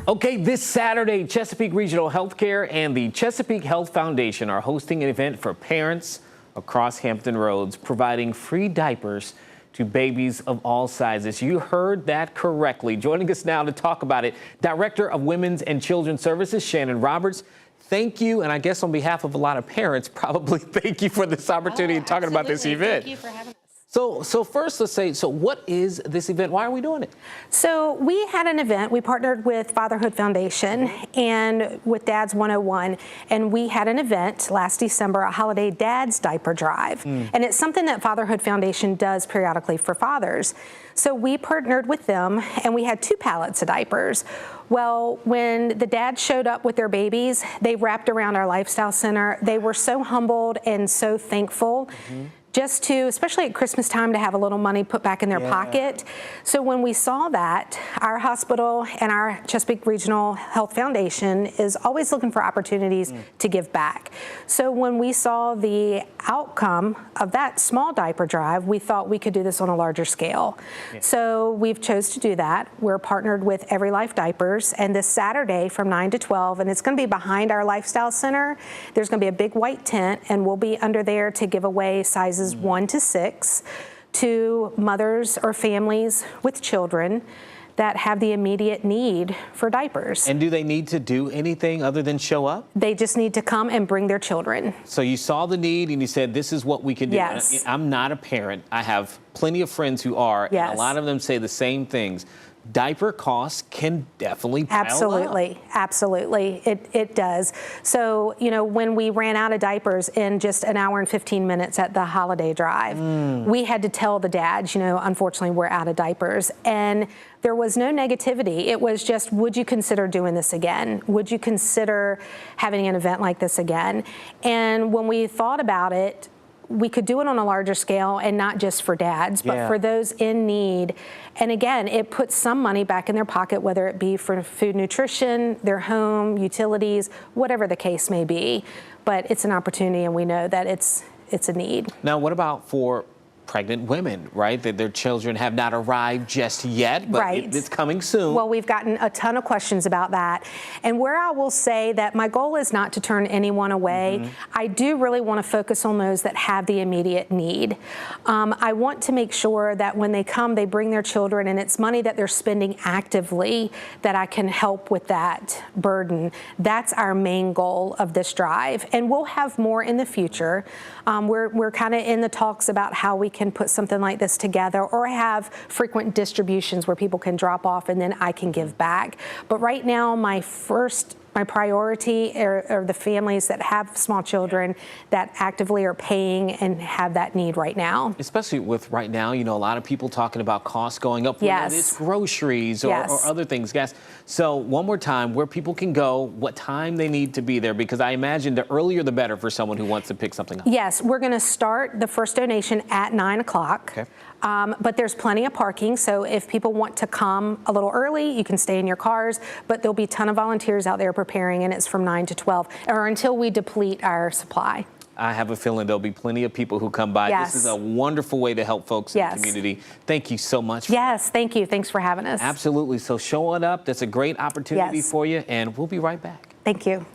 Okay, this Saturday, Chesapeake Regional Healthcare and the Chesapeake Health Foundation are hosting an event for parents across Hampton Roads, providing free diapers to babies of all sizes. You heard that correctly. Joining us now to talk about it, Director of Women's and Children's Services, Shannon Roberts. Thank you, and I guess on behalf of a lot of parents, probably thank you for this opportunity and talking about this event. Thank you for having us. So first, let's say, so what is this event? Why are we doing it? So we had an event. We partnered with Fatherhood Foundation and with Dads 101, and we had an event last December, a holiday Dad's Diaper Drive. And it's something that Fatherhood Foundation does periodically for fathers. So we partnered with them, and we had 2 pallets of diapers. Well, when the dads showed up with their babies, they wrapped around our lifestyle center. They were so humbled and so thankful. Just to, especially at Christmas time, to have a little money put back in their pocket. So when we saw that, our hospital and our Chesapeake Regional Health Foundation is always looking for opportunities to give back. So when we saw the outcome of that small diaper drive, we thought we could do this on a larger scale. So we've chose to do that. We're partnered with Every Life Diapers, and this Saturday from 9 to 12, and it's going to be behind our lifestyle center. There's going to be a big white tent, and we'll be under there to give away sizes 1 to 6 to mothers or families with children that have the immediate need for diapers. And do they need to do anything other than show up? They just need to come and bring their children. So you saw the need and you said, this is what we can do. Yes. I'm not a parent. I have plenty of friends who are, and a lot of them say the same things. Diaper costs can definitely pile Absolutely, up. absolutely, it does. So, you know, when we ran out of diapers in just an hour and 15 minutes at the holiday drive, we had to tell the dads, you know, unfortunately, we're out of diapers. And there was no negativity. It was just, would you consider doing this again? Would you consider having an event like this again? And when we thought about it, we could do it on a larger scale, and not just for dads, but for those in need. And again, it puts some money back in their pocket, whether it be for food, nutrition, their home, utilities, whatever the case may be. But it's an opportunity, and we know that it's a need. Now, what about for pregnant women, right? That their children have not arrived just yet, but it's coming soon. Well, we've gotten a ton of questions about that. And where I will say that my goal is not to turn anyone away. I do really want to focus on those that have the immediate need. I want to make sure that when they come, they bring their children, and it's money that they're spending actively, that I can help with that burden. That's our main goal of this drive. And we'll have more in the future. We're kind of in the talks about how we can put something like this together, or have frequent distributions where people can drop off and then I can give back. But right now, my priority are the families that have small children that actively are paying and have that need right now. Especially with right now, you know, a lot of people talking about costs going up, whether it's groceries or other things, gas. So one more time, where people can go, what time they need to be there, because I imagine the earlier the better for someone who wants to pick something up. Yes, we're going to start the first donation at 9 o'clock. But there's plenty of parking, so if people want to come a little early, you can stay in your cars, but there'll be a ton of volunteers out there preparing, and it's from 9 to 12, or until we deplete our supply. I have a feeling there'll be plenty of people who come by. This is a wonderful way to help folks in the community. Thank you so much. Yes, thank you. Thanks for having us. Absolutely. So showing up, that's a great opportunity for you, and we'll be right back. Thank you.